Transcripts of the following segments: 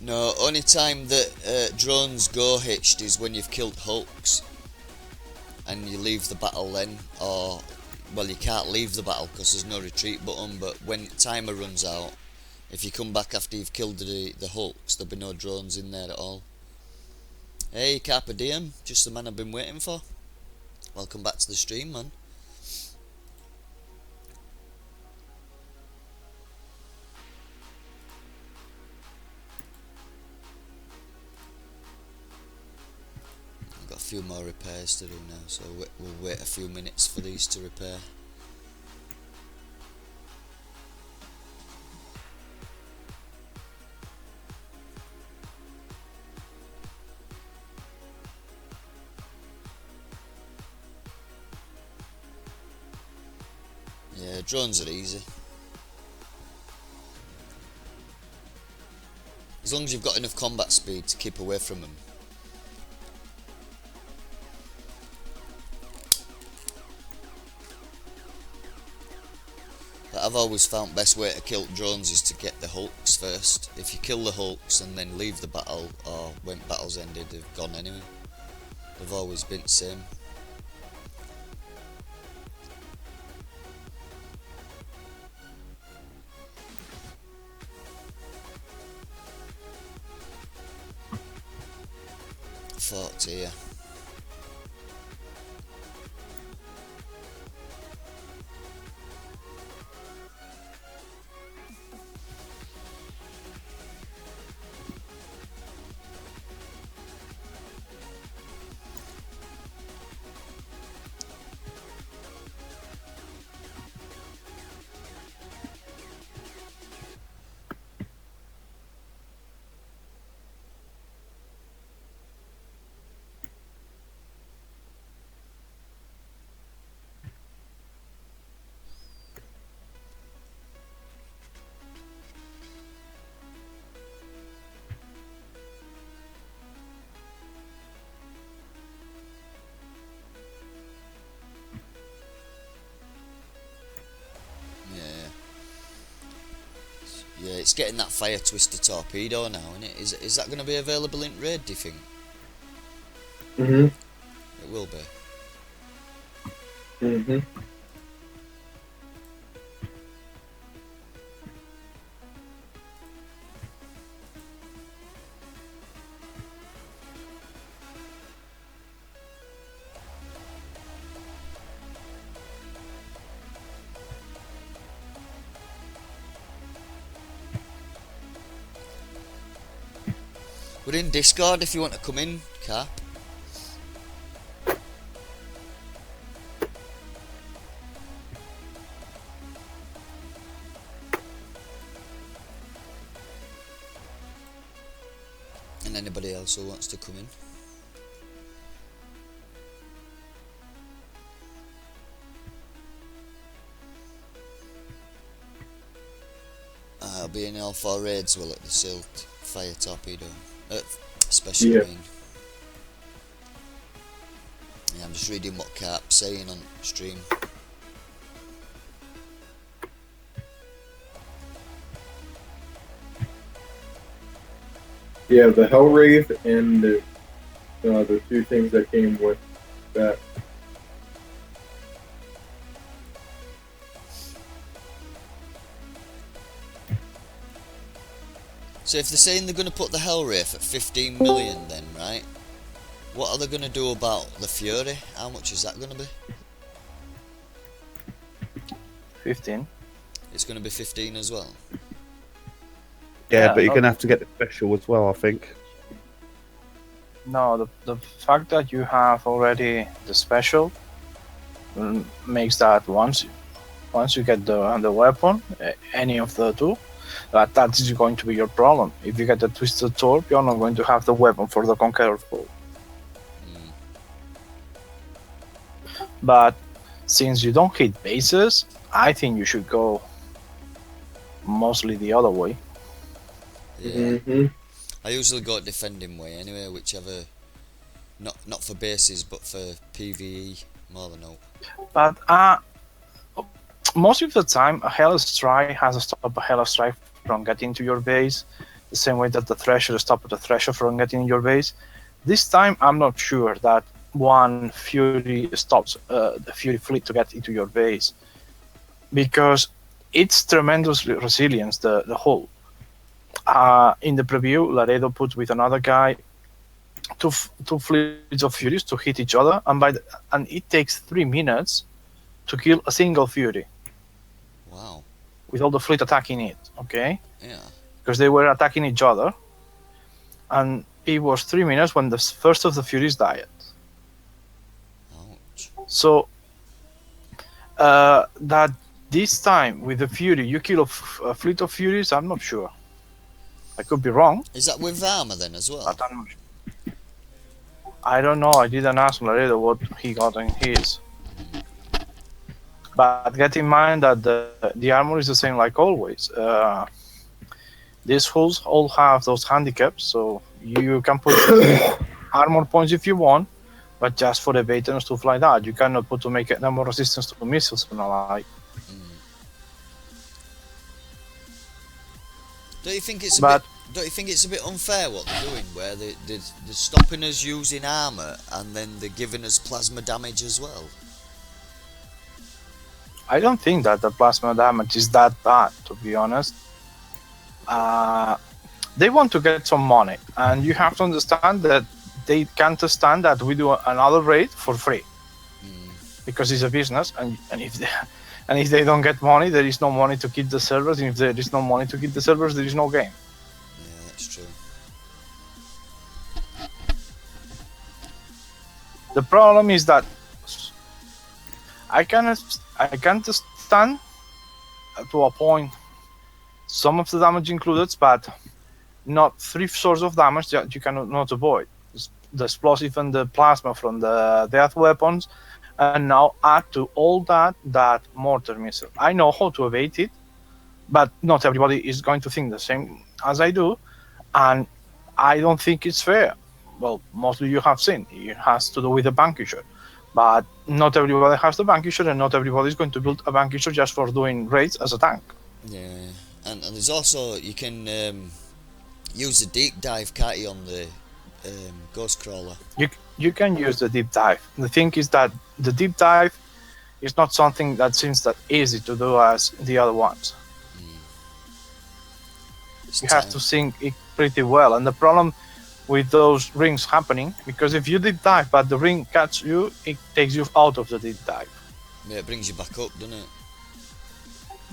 No, only time that drones go hitched is when you've killed hulks and you leave the battle then, or well, you can't leave the battle because there's no retreat button. But when timer runs out, if you come back after you've killed the hulks, there'll be no drones in there at all. Hey, Carpe Diem, just the man I've been waiting for. Welcome back to the stream, man. I've got a few more repairs to do now, so we'll wait a few minutes for these to repair. Yeah, drones are easy. As long as you've got enough combat speed to keep away from them. But I've always found best way to kill drones is to get the hulks first. If you kill the hulks and then leave the battle, or when battle's ended, they've gone anyway. They've always been the same. Fort here. Yeah, it's getting that fire twister torpedo now, isn't it? Is that going to be available in raid, do you think? It will be. We're in Discord if you want to come in, Car. And anybody else who wants to come in. I'll be in all 4 raids well at the Silt fire torpedo. Special green. Yeah, I'm just reading what Carp's saying on stream. Yeah, the Hellwraith and the 2 things that came with that. So if they're saying they're going to put the Hellwraith at 15 million then, right? What are they going to do about the Fury? How much is that going to be? 15. It's going to be 15 as well? Yeah, but you're going to have to get the special as well, I think. No, the fact that you have already the special makes that once you get the weapon, any of the 2, that is going to be your problem. If you get the Twisted Torp, you're not going to have the weapon for the Conqueror Foe. But since you don't hit bases, I think you should go mostly the other way. Yeah. I usually go defending way anyway, whichever, not for bases but for PvE more than hope. But most of the time, a Hell Strike has to stop a Hell Strike from getting to your base. the same way that the Thresher stopped the Thresher from getting in your base. This time, I'm not sure that one Fury stops the Fury fleet to get into your base, because it's tremendous resilience, the hull. In the preview, Laredo put with another guy two fleets of Furies to hit each other, and it takes 3 minutes to kill a single Fury. Wow. With all the fleet attacking it, okay? Yeah. Because they were attacking each other, and it was 3 minutes when the first of the Furies died. Ouch. So that this time with the Fury you kill a fleet of Furies, I'm not sure. I could be wrong. Is that with armor then as well? But I'm not sure. I don't know. I didn't ask Laredo what he got in his. But get in mind that the armor is the same like always. These hulls all have those handicaps, so you can put armor points if you want, but just for evade and stuff like that. You cannot put to make it more resistance to missiles and all like. Don't you think it's But- don't you think it's a bit unfair what they're doing, where they're stopping us using armor and then they're giving us plasma damage as well? I don't think that the plasma damage is that bad, to be honest. They want to get some money, and you have to understand that they can't stand that we do another raid for free, because it's a business, and if they don't get money, there is no money to keep the servers, and if there is no money to keep the servers, there is no game. Yeah, that's true. The problem is that I can't stand to a point some of the damage included, but not 3 sources of damage that you cannot not avoid. The explosive and the plasma from the death weapons, and now add to all that mortar missile. I know how to evade it, but not everybody is going to think the same as I do, and I don't think it's fair. Well, mostly you have seen it has to do with the Vanquisher, but not everybody has the Vanquisher, and not everybody is going to build a Vanquisher just for doing raids as a tank. Yeah, and there's also, you can use the deep dive, can't you, on the Ghost Crawler? You can use the deep dive. The thing is that the deep dive is not something that seems that easy to do as the other ones. You have to think it pretty well, and the problem with those rings happening, because if you deep dive but the ring catches you, it takes you out of the deep dive, Yeah, it brings you back up, doesn't it?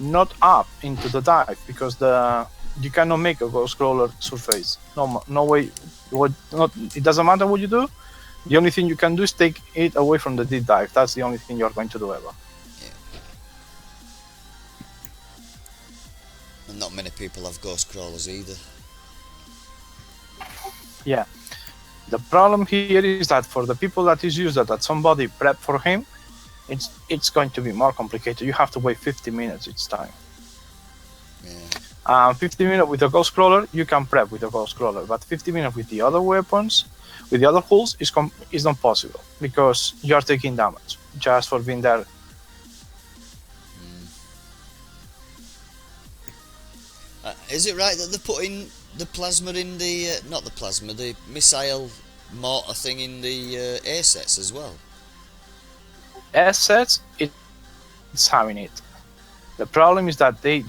not up into the dive, because you cannot make a Ghost Crawler surface. No way. It doesn't matter what you do. The only thing you can do is take it away from the deep dive. That's the only thing you're going to do ever. And not many people have Ghost Crawlers either. Yeah. The problem here is that for the people that is used that somebody prep for him, it's going to be more complicated. You have to wait 50 minutes each time. Yeah. 50 minutes with a Ghost Crawler, you can prep with a Ghost Crawler, but 50 minutes with the other weapons, with the other hulls, is not possible, because you are taking damage just for being there. Is it right that they're putting the plasma in the not the plasma, the missile mortar thing in the A sets as well? Assets, it's having it. The problem is that they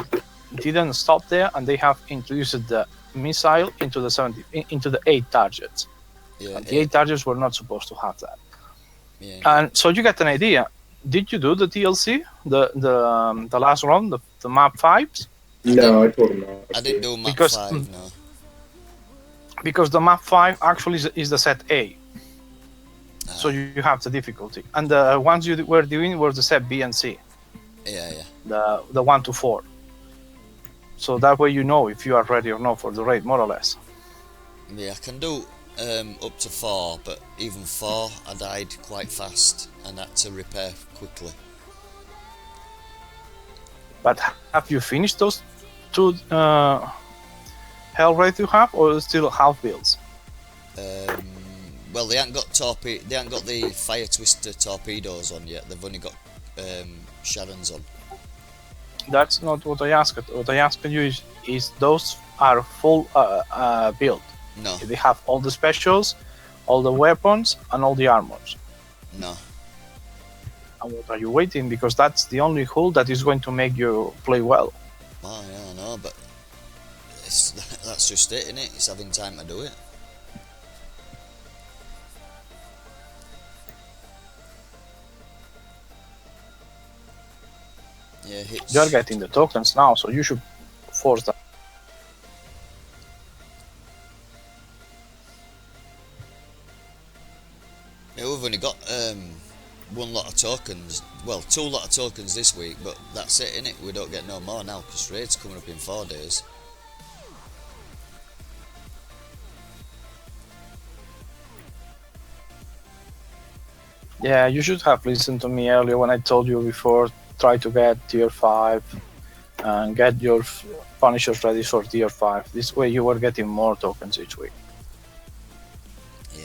didn't stop there, and they have introduced the missile into the 8 targets. Yeah, And the 8 targets were not supposed to have that. yeah. And so you get an idea. Did you do the DLC, the last run, the map 5s? No, I told him not. I didn't do map because- 5, no. Because the map 5 actually is the set A. Ah, So you have the difficulty. And the ones you were doing were the set B and C, yeah. the 1 to 4. So that way you know if you are ready or not for the raid, more or less. Yeah, I can do up to 4, but even 4, I died quite fast and had to repair quickly. But have you finished those 2 hell raids you have, or still half builds? Well, they haven't got the Fire Twister torpedoes on yet. They've only got Sharon's on. That's not what I asked. What I asked you is those are full build. No, They have all the specials, all the weapons, and all the armors. no. And what are you waiting? Because that's the only hull that is going to make you play well. Oh yeah, I know, but that's just it, innit? It's having time to do it. Yeah, hits. You're getting the tokens now, so you should force that. Yeah, we've only got one lot of tokens. Well, 2 lot of tokens this week, but that's it, innit? We don't get no more now because raid's coming up in 4 days. Yeah, you should have listened to me earlier when I told you before. Try to get tier 5 and get your punishers ready for tier 5. This way you were getting more tokens each week. Yeah.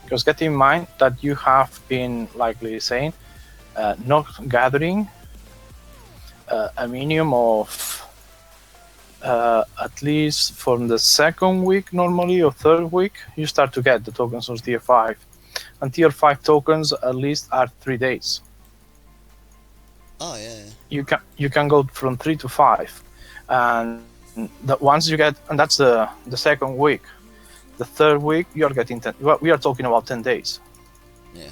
Because get in mind that you have been likely saying not gathering a minimum of at least from the 2nd week normally or 3rd week you start to get the tokens of tier 5. And tier 5 tokens at least are 3 days. Oh yeah. You can go from 3 to 5, and once you get, and that's the 2nd week. The 3rd week you're getting 10. We are talking about 10 days. Yeah.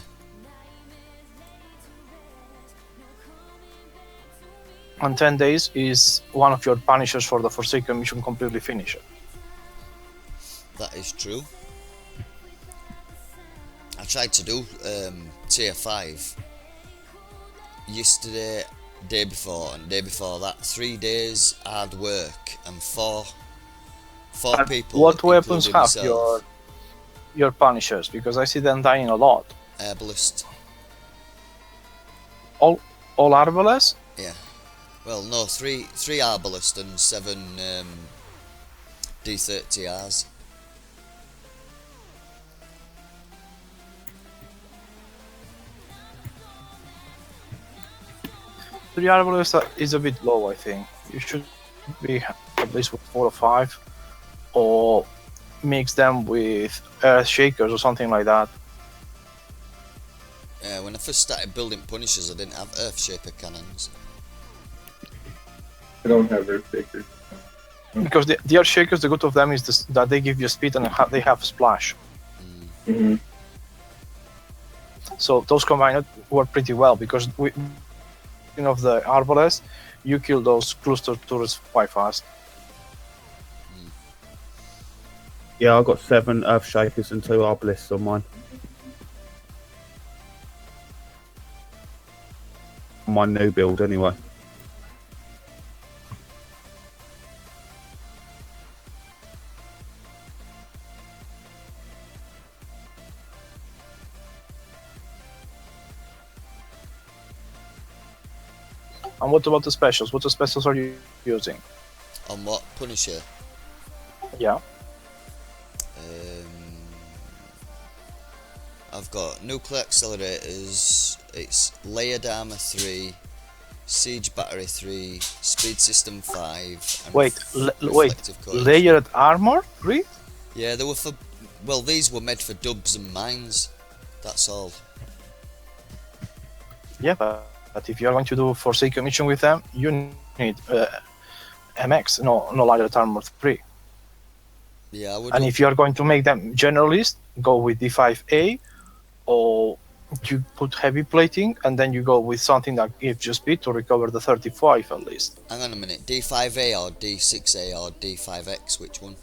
And 10 days is one of your punishers for the Forsaken mission completely finished. That is true. I tried to do tier 5 yesterday, day before, and day before that. 3 days hard work and four people. What weapons including have myself. your punishers? Because I see them dying a lot. Herbalist. All Arbalest? Yeah. Well, no, 3 Arbalest and 7 D30Rs. The Arbalest is a bit low, I think. You should be at least with 4 or 5, or mix them with Earth Shakers or something like that. Yeah, when I first started building Punishers, I didn't have Earthshaker cannons. I don't have Earth Shakers. Because the Earth Shakers, the good of them is that they give you speed and they have splash. Mm-hmm. So those combined work pretty well, because of the Arbalest, you kill those cluster turrets quite fast. Yeah, I've got 7 Earth Shakers and 2 Arbalists on mine. My new build, anyway. And what about the specials? What specials are you using? On what? Punisher? Yeah. I've got Nuclear Accelerators, it's Layered Armor 3, Siege Battery 3, Speed System 5, and Wait, Reflective Courage. layered armor 3? Yeah, they were for... Well, these were made for dubs and mines. That's all. Yeah, but if you're going to do Forsaken mission with them, you need MX, no layered armor 3. Yeah, I would... And if you are going to make them generalist, go with D5A, or you put heavy plating, and then you go with something that gives you speed to recover the 35 at least. Hang on a minute, D5A or D6A or D5X, which one?